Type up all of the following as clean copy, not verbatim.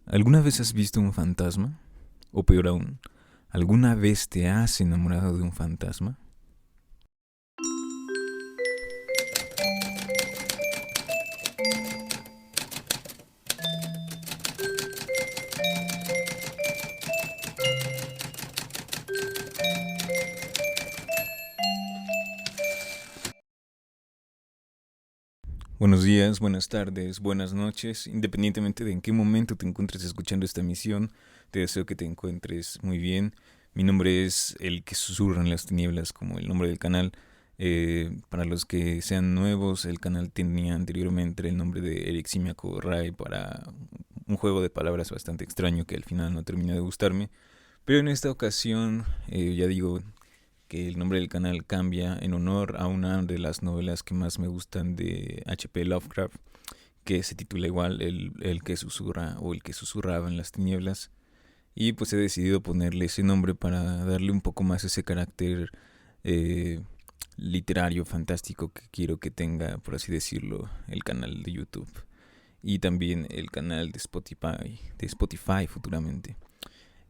¿Alguna vez has visto un fantasma? O peor aún, ¿alguna vez te has enamorado de un fantasma? Buenos días, buenas tardes, buenas noches, independientemente de en qué momento te encuentres escuchando esta emisión, te deseo que te encuentres muy bien. Mi nombre es El que susurra en las tinieblas, como el nombre del canal. Para los que sean nuevos, el canal tenía anteriormente el nombre de Eric Simiaco Ray para un juego de palabras bastante extraño que al final no terminó de gustarme. Pero en esta ocasión, ya digo, que el nombre del canal cambia en honor a una de las novelas que más me gustan de H.P. Lovecraft, que se titula igual el que susurra o El que susurraba en las tinieblas. Y pues he decidido ponerle ese nombre para darle un poco más ese carácter eh, literario, fantástico que quiero que tenga, por así decirlo, el canal de YouTube. Y también el canal de Spotify futuramente.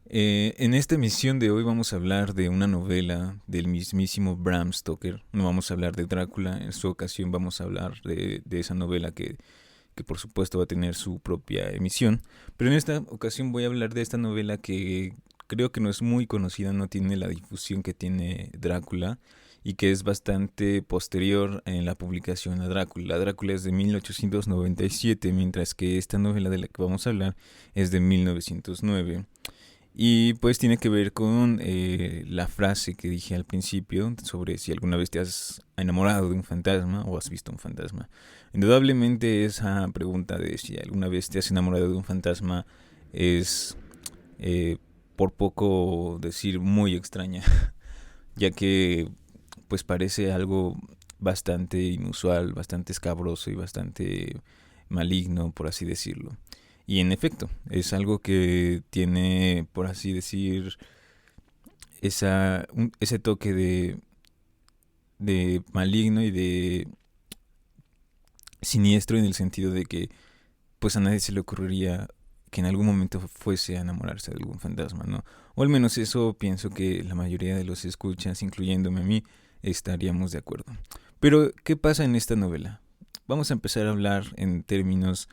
En esta emisión de hoy vamos a hablar de una novela del mismísimo Bram Stoker. No vamos a hablar de Drácula, en su ocasión vamos a hablar de esa novela que por supuesto va a tener su propia emisión. Pero en esta ocasión voy a hablar de esta novela que creo que no es muy conocida, no tiene la difusión que tiene Drácula y que es bastante posterior en la publicación a Drácula. Drácula es de 1897, mientras que esta novela de la que vamos a hablar es de 1909. Y pues tiene que ver con la frase que dije al principio sobre si alguna vez te has enamorado de un fantasma o has visto un fantasma. Indudablemente esa pregunta de si alguna vez te has enamorado de un fantasma es eh, por poco decir muy extraña, ya que pues parece algo bastante inusual, bastante escabroso y bastante maligno, por así decirlo. Y en efecto, es algo que tiene, por así decir, ese toque de maligno y de siniestro en el sentido de que pues a nadie se le ocurriría que en algún momento fuese a enamorarse de algún fantasma, ¿no? O al menos eso pienso que la mayoría de los escuchas, incluyéndome a mí, estaríamos de acuerdo. Pero, ¿qué pasa en esta novela? Vamos a empezar a hablar en términos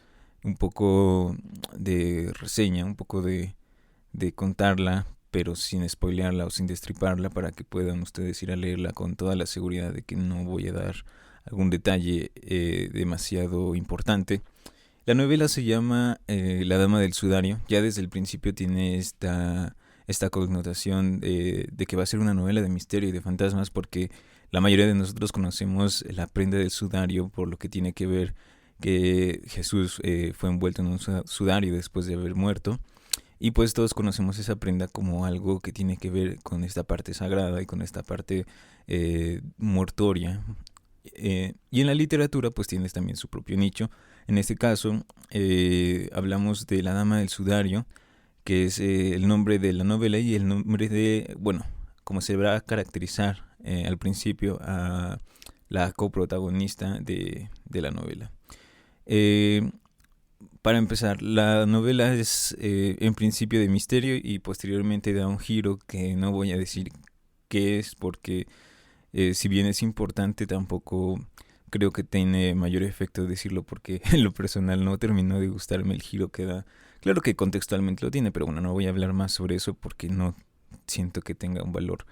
un poco de reseña, un poco de contarla, pero sin spoilearla o sin destriparla para que puedan ustedes ir a leerla con toda la seguridad de que no voy a dar algún detalle demasiado importante. La novela se llama La Dama del Sudario. Ya desde el principio tiene esta connotación de que va a ser una novela de misterio y de fantasmas porque la mayoría de nosotros conocemos la prenda del sudario por lo que tiene que ver que Jesús fue envuelto en un sudario después de haber muerto. Y pues todos conocemos esa prenda como algo que tiene que ver con esta parte sagrada y con esta parte mortoria. Y en la literatura pues tienes también su propio nicho. En este caso hablamos de La Dama del Sudario, que es el nombre de la novela y el nombre de, bueno, como se va a caracterizar al principio a la coprotagonista de la novela. Eh, para empezar, la novela es en principio de misterio y posteriormente da un giro que no voy a decir qué es porque si bien es importante tampoco creo que tiene mayor efecto decirlo porque en lo personal no terminó de gustarme el giro que da. Claro que contextualmente lo tiene, pero bueno, no voy a hablar más sobre eso porque no siento que tenga un valor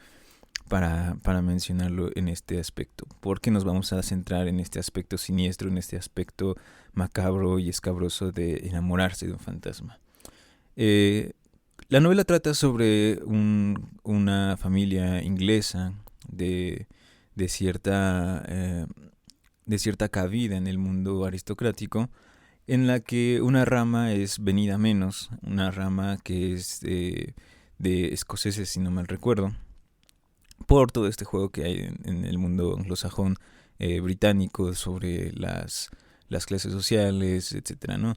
para mencionarlo en este aspecto, porque nos vamos a centrar en este aspecto siniestro, en este aspecto macabro y escabroso de enamorarse de un fantasma. Eh, la novela trata sobre una familia inglesa de, de cierta de cierta cabida en el mundo aristocrático, en la que una rama es venida menos, una rama que es de escoceses, si no mal recuerdo, por todo este juego que hay en el mundo anglosajón británico sobre las clases sociales, etcétera, ¿no?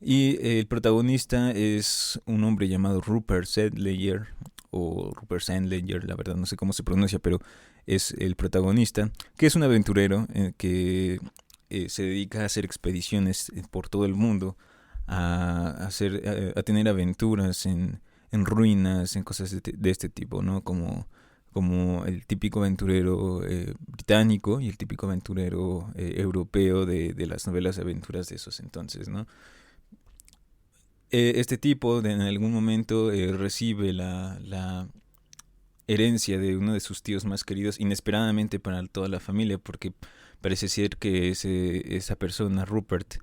Y el protagonista es un hombre llamado Rupert Sandler, o Rupert Sandler, la verdad no sé cómo se pronuncia, pero es el protagonista, que es un aventurero que se dedica a hacer expediciones por todo el mundo, a tener aventuras en ruinas, en cosas de este tipo, ¿no? Como el típico aventurero británico y el típico aventurero europeo de las novelas de aventuras de esos entonces, ¿no? Este tipo en algún momento recibe la herencia de uno de sus tíos más queridos inesperadamente para toda la familia, porque parece ser que esa persona, Rupert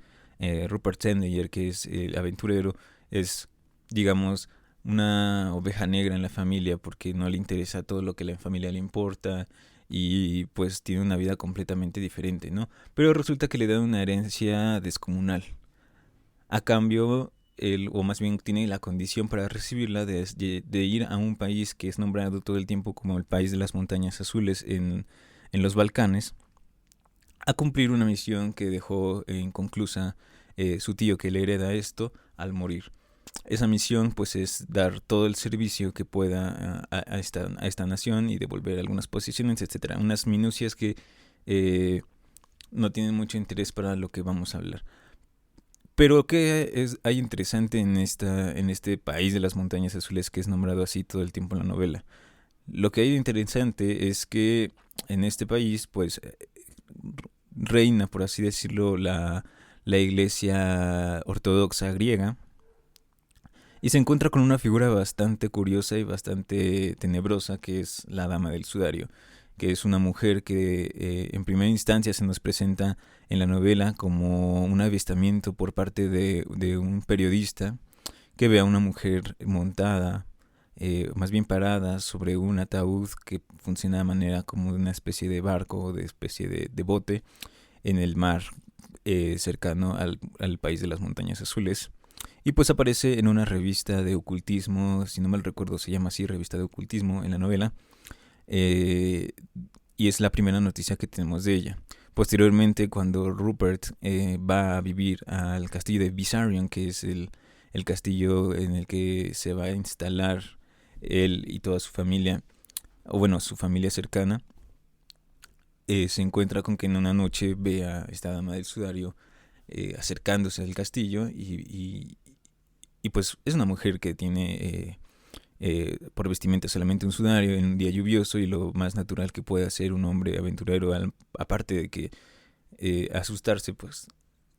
Sandler, que es el aventurero, es, digamos, una oveja negra en la familia porque no le interesa todo lo que a la familia le importa y pues tiene una vida completamente diferente, ¿no? Pero resulta que le dan una herencia descomunal. A cambio, él, o más bien tiene la condición para recibirla de ir a un país que es nombrado todo el tiempo como el país de las montañas azules en los Balcanes, a cumplir una misión que dejó inconclusa su tío que le hereda esto al morir. Esa misión pues es dar todo el servicio que pueda a esta nación y devolver algunas posiciones, etcétera. Unas minucias que no tienen mucho interés para lo que vamos a hablar. Pero ¿qué hay interesante en este país de las montañas azules que es nombrado así todo el tiempo en la novela? Lo que hay de interesante es que en este país pues reina, por así decirlo, la iglesia ortodoxa griega y se encuentra con una figura bastante curiosa y bastante tenebrosa que es la Dama del Sudario, que es una mujer que en primera instancia se nos presenta en la novela como un avistamiento por parte de un periodista que ve a una mujer montada, más bien parada sobre un ataúd que funciona de manera como una especie de barco o de especie de bote en el mar cercano al país de las montañas azules. Y pues aparece en una revista de ocultismo, si no mal recuerdo se llama así, revista de ocultismo en la novela, eh, y es la primera noticia que tenemos de ella. Posteriormente, cuando Rupert va a vivir al castillo de Visarion, que es el castillo en el que se va a instalar él y toda su familia, o bueno, su familia cercana, se encuentra con que en una noche ve a esta Dama del Sudario acercándose al castillo y pues es una mujer que tiene por vestimenta solamente un sudario en un día lluvioso y lo más natural que puede hacer un hombre aventurero, aparte de que asustarse, pues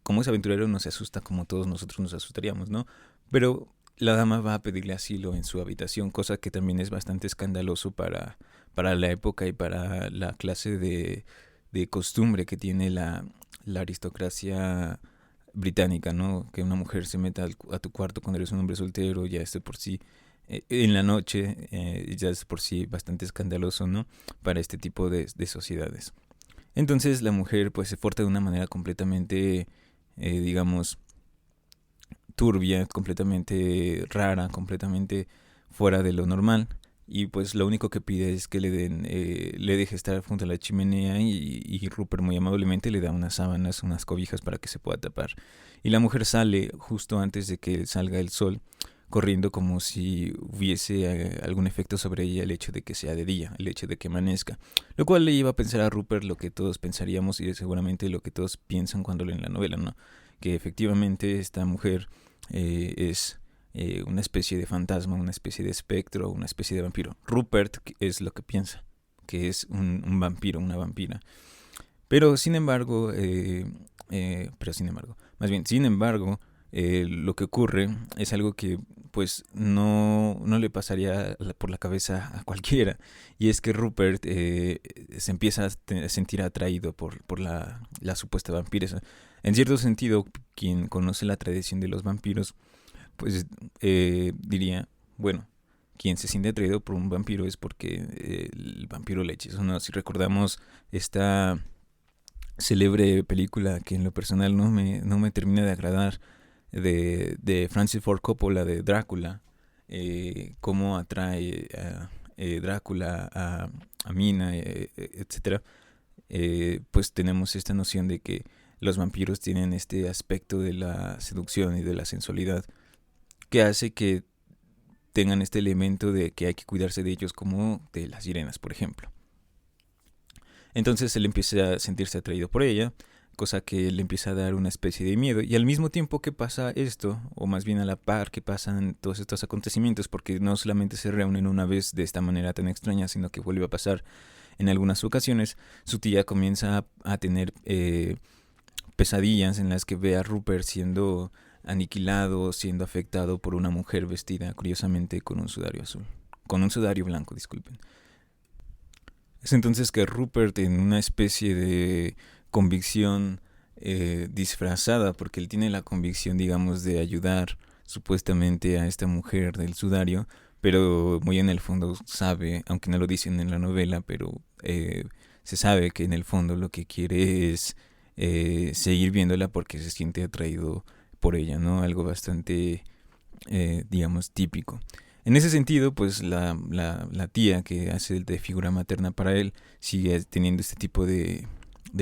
como es aventurero no se asusta como todos nosotros nos asustaríamos, ¿no? Pero la dama va a pedirle asilo en su habitación, cosa que también es bastante escandaloso para la época y para la clase de costumbre que tiene la aristocracia británica, ¿no? Que una mujer se meta a tu cuarto cuando eres un hombre soltero, ya es de por sí, en la noche, ya es por sí bastante escandaloso, ¿no? Para este tipo de sociedades. Entonces la mujer pues se porta de una manera completamente, digamos, turbia, completamente rara, completamente fuera de lo normal. Y pues lo único que pide es que le deje estar junto a la chimenea y Rupert muy amablemente le da unas sábanas, unas cobijas para que se pueda tapar. Y la mujer sale justo antes de que salga el sol, corriendo como si hubiese algún efecto sobre ella el hecho de que sea de día, el hecho de que amanezca. Lo cual le lleva a pensar a Rupert lo que todos pensaríamos y seguramente lo que todos piensan cuando leen la novela, ¿no? Que efectivamente esta mujer es una especie de fantasma, una especie de espectro, una especie de vampiro. Rupert es lo que piensa, que es un vampiro, una vampira. Pero sin embargo, sin embargo, lo que ocurre es algo que pues no le pasaría por la cabeza a cualquiera. Y es que Rupert se empieza a sentir atraído por la supuesta vampiresa. En cierto sentido, quien conoce la tradición de los vampiros, pues diría, bueno, quien se siente atraído por un vampiro es porque el vampiro le hechiza, ¿no? Si recordamos esta célebre película que en lo personal no me termina de agradar, de Francis Ford Coppola, de Drácula, cómo atrae a Drácula a Mina, etcétera, pues tenemos esta noción de que los vampiros tienen este aspecto de la seducción y de la sensualidad que hace que tengan este elemento de que hay que cuidarse de ellos como de las sirenas, por ejemplo. Entonces él empieza a sentirse atraído por ella, cosa que le empieza a dar una especie de miedo. Y al mismo tiempo que pasa esto, o más bien a la par que pasan todos estos acontecimientos, porque no solamente se reúnen una vez de esta manera tan extraña, sino que vuelve a pasar en algunas ocasiones, su tía comienza a tener pesadillas en las que ve a Rupert siendo aniquilado, siendo afectado por una mujer vestida, curiosamente, con un sudario azul. Con un sudario blanco, disculpen. Es entonces que Rupert, en una especie de convicción disfrazada, porque él tiene la convicción, digamos, de ayudar supuestamente a esta mujer del sudario, pero muy en el fondo sabe, aunque no lo dicen en la novela, pero se sabe que en el fondo lo que quiere es seguir viéndola porque se siente atraído por ella, ¿no? Algo bastante, digamos, típico. En ese sentido, pues la tía que hace de figura materna para él sigue teniendo este tipo de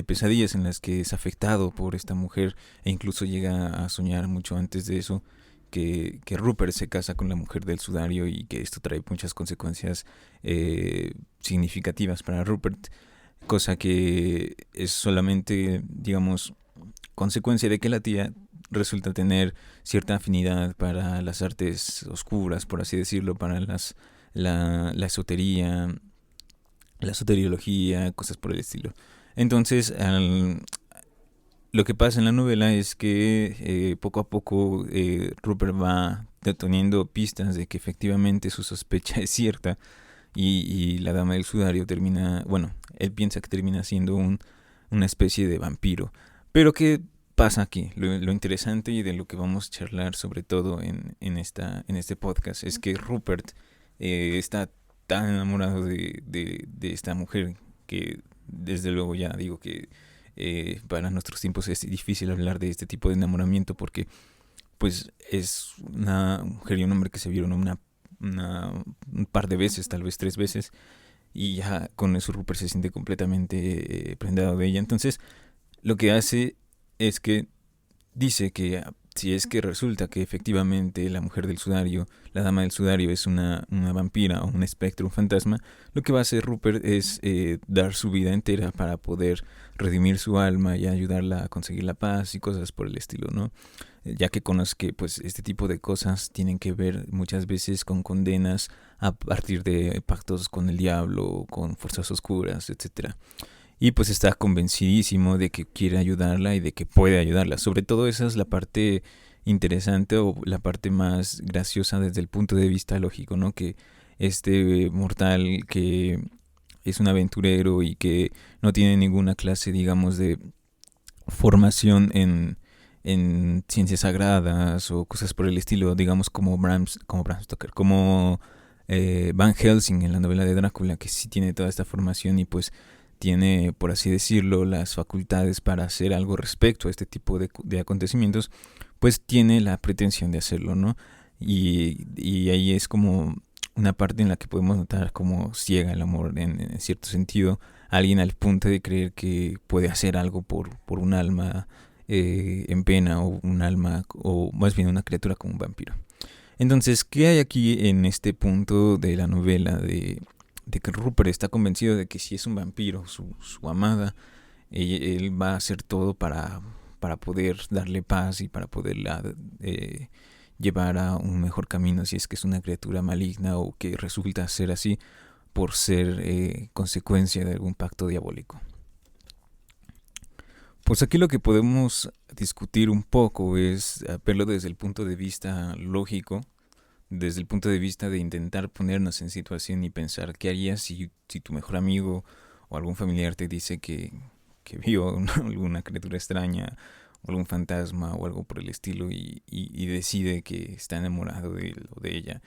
pesadillas en las que es afectado por esta mujer e incluso llega a soñar mucho antes de eso que Rupert se casa con la mujer del sudario y que esto trae muchas consecuencias significativas para Rupert, cosa que es solamente, digamos, consecuencia de que la tía resulta tener cierta afinidad para las artes oscuras, por así decirlo, para la esotería, la soteriología, cosas por el estilo. Entonces, lo que pasa en la novela es que poco a poco Rupert va teniendo pistas de que efectivamente su sospecha es cierta y la dama del sudario termina, bueno, él piensa que termina siendo una especie de vampiro. Pero ¿qué pasa aquí? Lo interesante y de lo que vamos a charlar sobre todo en este podcast es que Rupert está tan enamorado de esta mujer que desde luego ya digo que para nuestros tiempos es difícil hablar de este tipo de enamoramiento porque pues es una mujer y un hombre que se vieron un par de veces, tal vez 3 veces, y ya con eso Rupert se siente completamente prendado de ella. Entonces lo que hace es que dice que si es que resulta que efectivamente la mujer del sudario, la dama del sudario es una vampira o un espectro, un fantasma, lo que va a hacer Rupert es dar su vida entera para poder redimir su alma y ayudarla a conseguir la paz y cosas por el estilo, ¿no? Ya que conoce que pues este tipo de cosas tienen que ver muchas veces con condenas a partir de pactos con el diablo, con fuerzas oscuras, etcétera. Y pues está convencidísimo de que quiere ayudarla y de que puede ayudarla. Sobre todo esa es la parte interesante o la parte más graciosa desde el punto de vista lógico, ¿no? Que este mortal que es un aventurero y que no tiene ninguna clase, digamos, de formación en ciencias sagradas o cosas por el estilo, digamos como Bram Stoker, como Van Helsing en la novela de Drácula, que sí tiene toda esta formación y pues tiene, por así decirlo, las facultades para hacer algo respecto a este tipo de acontecimientos, pues tiene la pretensión de hacerlo, ¿no? Y ahí es como una parte en la que podemos notar cómo ciega el amor en cierto sentido, alguien al punto de creer que puede hacer algo por un alma en pena o un alma o más bien una criatura como un vampiro. Entonces, ¿qué hay aquí en este punto de la novela de que Rupert está convencido de que si es un vampiro, su amada, él va a hacer todo para poder darle paz y para poderla llevar a un mejor camino si es que es una criatura maligna o que resulta ser así por ser consecuencia de algún pacto diabólico? Pues aquí lo que podemos discutir un poco es verlo desde el punto de vista lógico, desde el punto de vista de intentar ponernos en situación y pensar qué harías si tu mejor amigo o algún familiar te dice que vio alguna criatura extraña o algún fantasma o algo por el estilo y decide que está enamorado de él o de ella.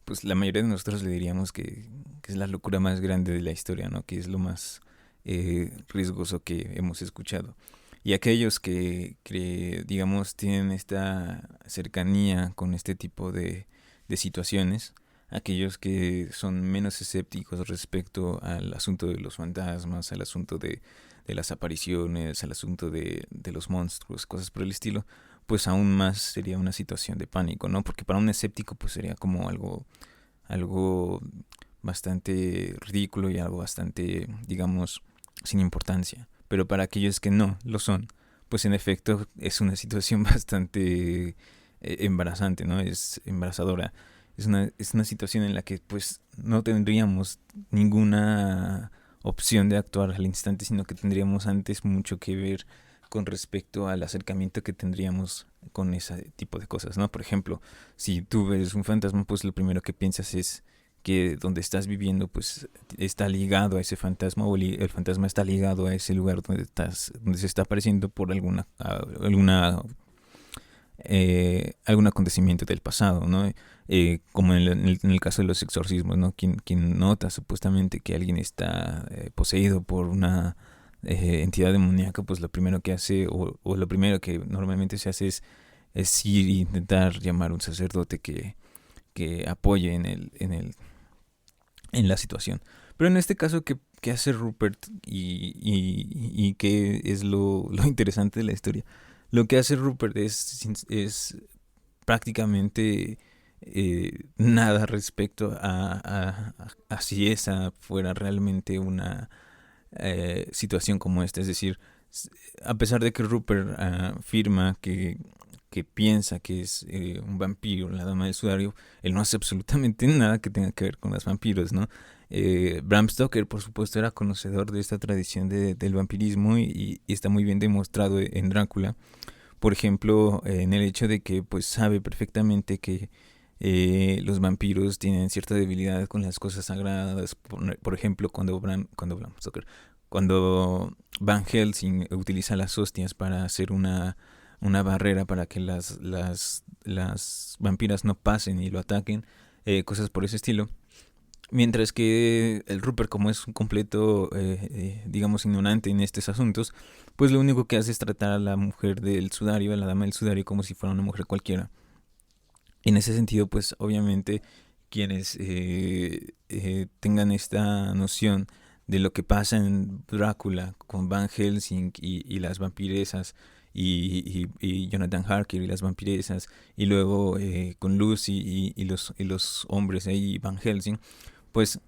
Pues la mayoría de nosotros le diríamos que es la locura más grande de la historia, ¿no? Que es lo más riesgoso que hemos escuchado. Y aquellos que, digamos, tienen esta cercanía con este tipo de situaciones, aquellos que son menos escépticos respecto al asunto de los fantasmas, al asunto de las apariciones, al asunto de los monstruos, cosas por el estilo, pues aún más sería una situación de pánico, ¿no? Porque para un escéptico pues sería como algo bastante ridículo y algo bastante, digamos, sin importancia. Pero para aquellos que no lo son, pues en efecto es una situación bastante embarazante, ¿no? Es embarazadora. Es una situación en la que pues no tendríamos ninguna opción de actuar al instante, sino que tendríamos antes mucho que ver con respecto al acercamiento que tendríamos con ese tipo de cosas, ¿no? Por ejemplo, si tú ves un fantasma, pues lo primero que piensas es que donde estás viviendo pues está ligado a ese fantasma, o el fantasma está ligado a ese lugar donde se está apareciendo por algún acontecimiento del pasado, ¿no? Como en el caso de los exorcismos, ¿no? Quien nota supuestamente que alguien está poseído por una entidad demoníaca, pues lo primero que hace, o lo primero que normalmente se hace es ir e intentar llamar a un sacerdote que apoye en la situación. Pero en este caso, ¿qué hace Rupert y qué es lo interesante de la historia? Lo que hace Rupert es prácticamente nada respecto a si esa fuera realmente una situación como esta. Es decir, a pesar de que Rupert afirma que piensa que es un vampiro, la dama del sudario, él no hace absolutamente nada que tenga que ver con los vampiros, ¿no? Bram Stoker, por supuesto, era conocedor de esta tradición del vampirismo y está muy bien demostrado en Drácula. Por ejemplo, en el hecho de que pues sabe perfectamente que los vampiros tienen cierta debilidad con las cosas sagradas. Por ejemplo, cuando Van Helsing utiliza las hostias para hacer una barrera para que las vampiras no pasen y lo ataquen, cosas por ese estilo. Mientras que el Rupert, como es un completo, digamos, ignorante en estos asuntos, pues lo único que hace es tratar a la mujer del sudario, a la dama del sudario, como si fuera una mujer cualquiera. En ese sentido, pues obviamente quienes tengan esta noción de lo que pasa en Drácula con Van Helsing y las vampiresas, y Jonathan Harker y las vampiresas, y luego con Lucy y los hombres ahí, Van Helsing, pues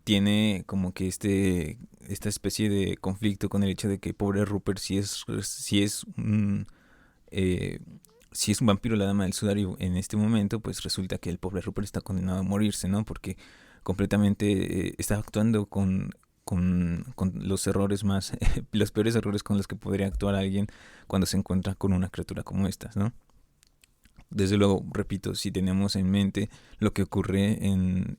tiene como que esta especie de conflicto con el hecho de que pobre Rupert eh, si es un vampiro la dama del sudario en este momento, pues resulta que el pobre Rupert está condenado a morirse, ¿no? Porque completamente está actuando con los errores más, los peores errores con los que podría actuar alguien cuando se encuentra con una criatura como estas, ¿no? Desde luego, repito, si tenemos en mente lo que ocurre en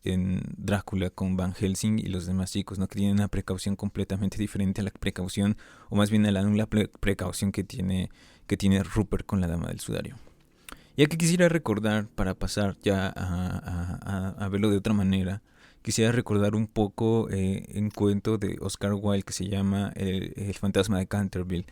Drácula con Van Helsing y los demás chicos, ¿no? Que tienen una precaución completamente diferente a la precaución, o más bien a la nula precaución que tiene Rupert con la dama del sudario. Y aquí quisiera recordar, para pasar ya a verlo de otra manera, quisiera recordar un poco un cuento de Oscar Wilde que se llama El fantasma de Canterville,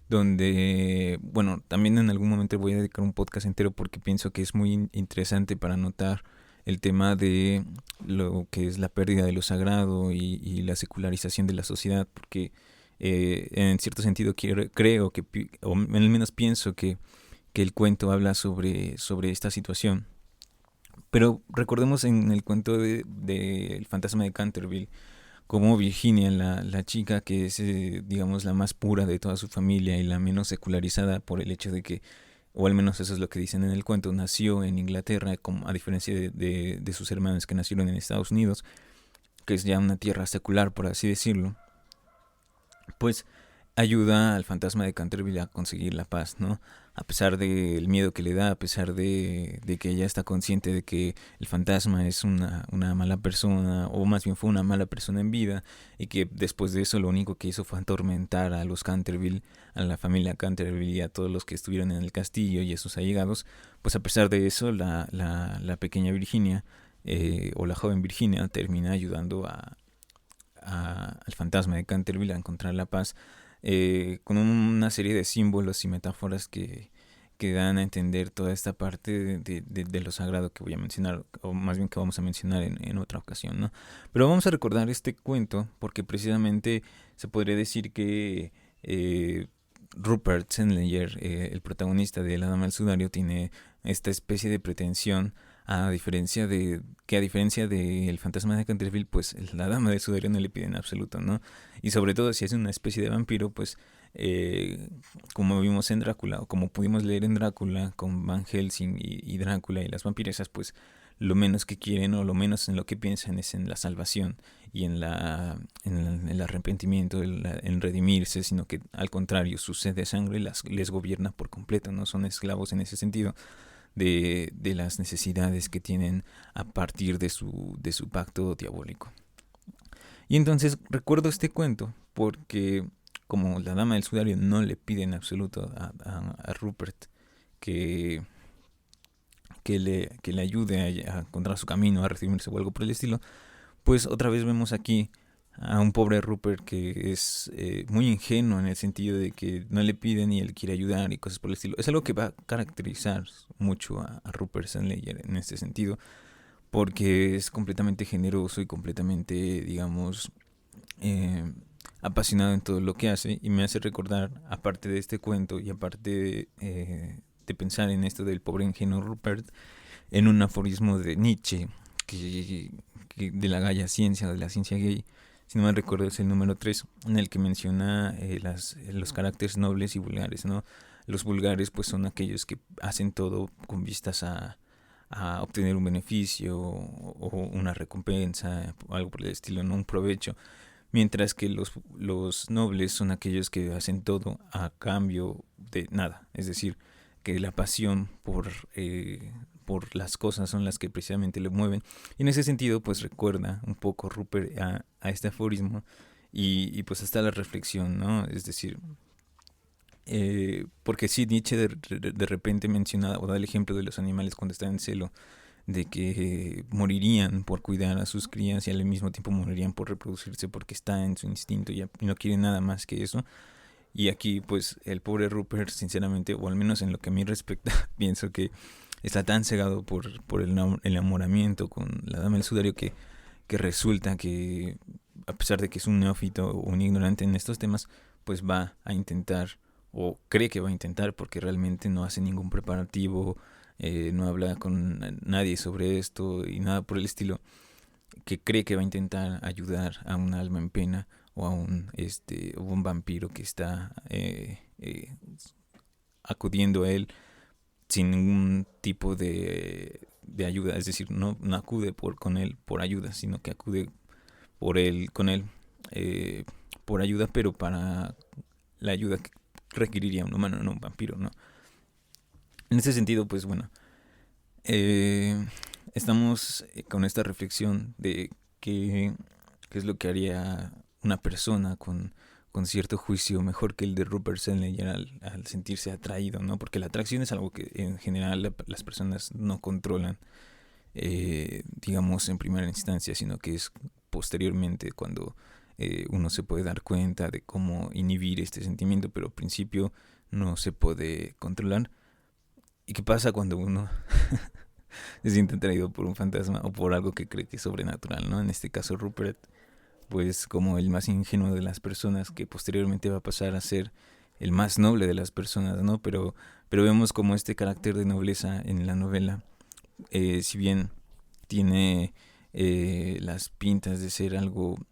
donde, bueno, también en algún momento voy a dedicar un podcast entero porque pienso que es muy interesante para notar el tema de lo que es la pérdida de lo sagrado y la secularización de la sociedad, porque en cierto sentido creo que, o al menos pienso que el cuento habla sobre esta situación. Pero recordemos en el cuento de El fantasma de Canterville, como Virginia, la chica que es, digamos, la más pura de toda su familia y la menos secularizada por el hecho de que, o al menos eso es lo que dicen en el cuento, nació en Inglaterra, a diferencia de sus hermanos que nacieron en Estados Unidos, que es ya una tierra secular, por así decirlo, pues ayuda al fantasma de Canterville a conseguir la paz, ¿no? A pesar del miedo que le da, a pesar de que ella está consciente de que el fantasma es una mala persona, o más bien fue una mala persona en vida, y que después de eso lo único que hizo fue atormentar a los Canterville, a la familia Canterville y a todos los que estuvieron en el castillo y a sus allegados. Pues a pesar de eso, la pequeña Virginia, o la joven Virginia, termina ayudando al fantasma de Canterville a encontrar la paz, con una serie de símbolos y metáforas que dan a entender toda esta parte de lo sagrado que voy a mencionar, o más bien que vamos a mencionar en otra ocasión, ¿no? Pero vamos a recordar este cuento porque precisamente se podría decir que Rupert Sandler, el protagonista de La Dama del Sudario, tiene esta especie de pretensión, a diferencia del fantasma de Canterville, pues la dama del sudario no le pide en absoluto, ¿no? Y sobre todo si es una especie de vampiro, pues como vimos en Drácula, o como pudimos leer en Drácula con Van Helsing y Drácula y las vampiresas, pues lo menos que quieren o lo menos en lo que piensan es en la salvación y en el arrepentimiento, en redimirse, sino que al contrario, su sed de sangre les gobierna por completo, no son esclavos en ese sentido de las necesidades que tienen a partir de su pacto diabólico. Y entonces recuerdo este cuento porque como la dama del sudario no le pide en absoluto a Rupert que, que le ayude a encontrar su camino, a redimirse o algo por el estilo, pues otra vez vemos aquí a un pobre Rupert que es muy ingenuo en el sentido de que no le piden y él quiere ayudar y cosas por el estilo. Es algo que va a caracterizar mucho a Rupert Sandler en este sentido, porque es completamente generoso y completamente, digamos, eh, apasionado en todo lo que hace, y me hace recordar, aparte de este cuento y aparte de pensar en esto del pobre ingenuo Rupert, en un aforismo de Nietzsche, de la gaya ciencia, de la ciencia gay, si no me recuerdo es el número 3, en el que menciona los caracteres nobles y vulgares, ¿no? Los vulgares pues son aquellos que hacen todo con vistas a obtener un beneficio o una recompensa o algo por el estilo, no un provecho, mientras que los nobles son aquellos que hacen todo a cambio de nada, es decir, que la pasión por las cosas son las que precisamente le mueven. Y en ese sentido, pues recuerda un poco Rupert a este aforismo y pues hasta la reflexión, ¿no? Es decir, porque sí, Nietzsche de repente menciona o da el ejemplo de los animales cuando están en celo, de que morirían por cuidar a sus crías y al mismo tiempo morirían por reproducirse porque está en su instinto y no quiere nada más que eso. Y aquí pues el pobre Rupert, sinceramente, o al menos en lo que a mí respecta, pienso que está tan cegado por el enamoramiento con la dama del sudario que resulta que, a pesar de que es un neófito o un ignorante en estos temas, pues va a intentar, o cree que va a intentar, porque realmente no hace ningún preparativo, no habla con nadie sobre esto y nada por el estilo, que cree que va a intentar ayudar a un alma en pena o a un vampiro que está acudiendo a él sin ningún tipo de ayuda, es decir, no acude con él por ayuda, sino que acude con él por ayuda, pero para la ayuda que requeriría un humano, no un vampiro, ¿no? En ese sentido, pues bueno, estamos con esta reflexión de qué es lo que haría una persona con cierto juicio mejor que el de Rupert Sandler al sentirse atraído, ¿no? Porque la atracción es algo que en general las personas no controlan, digamos, en primera instancia, sino que es posteriormente cuando uno se puede dar cuenta de cómo inhibir este sentimiento, pero al principio no se puede controlar. ¿Y qué pasa cuando uno se siente atraído por un fantasma o por algo que cree que es sobrenatural, ¿no? En este caso Rupert, pues como el más ingenuo de las personas, que posteriormente va a pasar a ser el más noble de las personas, ¿no? Pero vemos como este carácter de nobleza en la novela, si bien tiene las pintas de ser algo,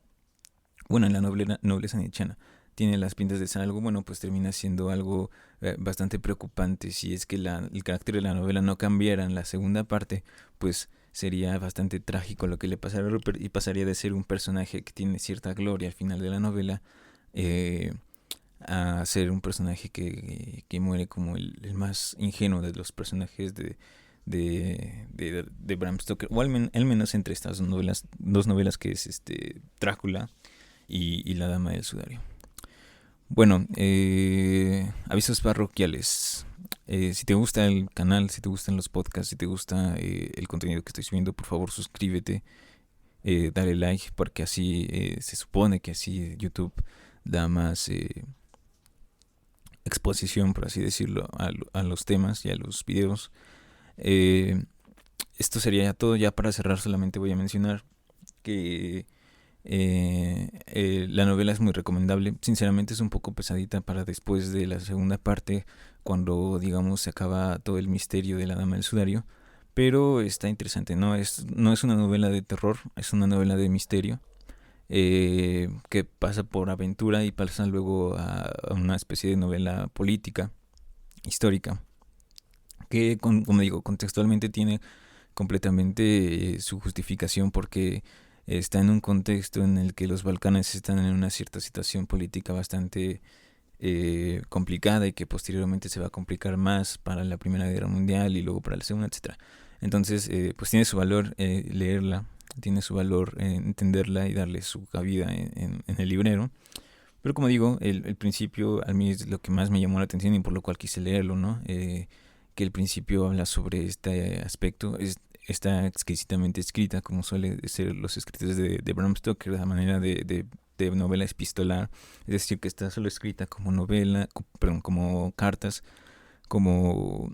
bueno, en la nobleza nietzscheana, tiene las pintas de ser algo bueno, pues termina siendo algo bastante preocupante. Si es que el carácter de la novela no cambiara en la segunda parte, pues sería bastante trágico lo que le pasara a Rupert y pasaría de ser un personaje que tiene cierta gloria al final de la novela a ser un personaje que muere como el más ingenuo de los personajes de Bram Stoker, o al menos entre estas dos novelas que es Drácula y La Dama del Sudario. Bueno, avisos parroquiales. Si te gusta el canal, si te gustan los podcasts, si te gusta el contenido que estoy subiendo, por favor suscríbete, dale like, porque así se supone que así YouTube da más exposición, por así decirlo, a los temas y a los videos. Esto sería ya todo. Ya para cerrar solamente voy a mencionar que la novela es muy recomendable. Sinceramente es un poco pesadita para después de la segunda parte, cuando digamos se acaba todo el misterio de la Dama del Sudario, pero está interesante. No es una novela de terror, es una novela de misterio. que pasa por aventura y pasa luego a una especie de novela política, histórica, que, como digo, contextualmente tiene completamente su justificación porque está en un contexto en el que los Balcanes están en una cierta situación política bastante complicada y que posteriormente se va a complicar más para la Primera Guerra Mundial y luego para la Segunda, etcétera. Entonces, pues tiene su valor leerla, tiene su valor entenderla y darle su cabida en el librero. Pero como digo, el principio a mí es lo que más me llamó la atención y por lo cual quise leerlo, ¿no? Que el principio habla sobre este aspecto, está exquisitamente escrita, como suele ser los escritos de Bram Stoker, de la manera de novela epistolar, es decir, que está solo escrita como novela, perdón, como cartas, como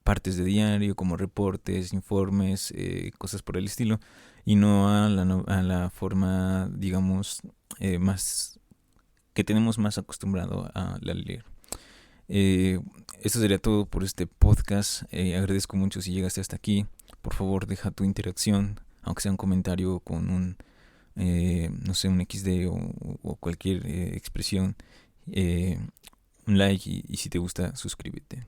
partes de diario, como reportes, informes, cosas por el estilo, y no a la forma, digamos, más que tenemos más acostumbrado a leer. Esto sería todo por este podcast. Agradezco mucho si llegaste hasta aquí. Por favor, deja tu interacción, aunque sea un comentario con un, no sé, un XD o cualquier expresión. Un like y si te gusta, suscríbete.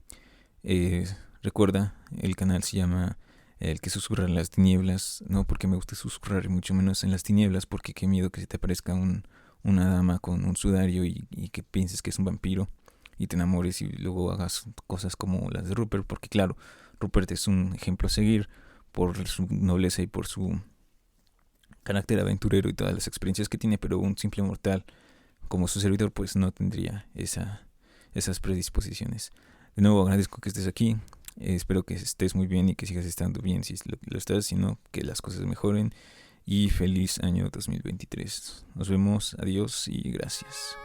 Recuerda, el canal se llama El que susurra en las tinieblas. No porque me guste susurrar, mucho menos en las tinieblas, porque qué miedo que se te aparezca una dama con un sudario y que pienses que es un vampiro y te enamores y luego hagas cosas como las de Rupert, porque claro, Rupert es un ejemplo a seguir por su nobleza y por su carácter aventurero y todas las experiencias que tiene, pero un simple mortal como su servidor pues no tendría esas predisposiciones. De nuevo agradezco que estés aquí, espero que estés muy bien y que sigas estando bien si lo estás, sino que las cosas mejoren y feliz año 2023. Nos vemos, adiós y gracias.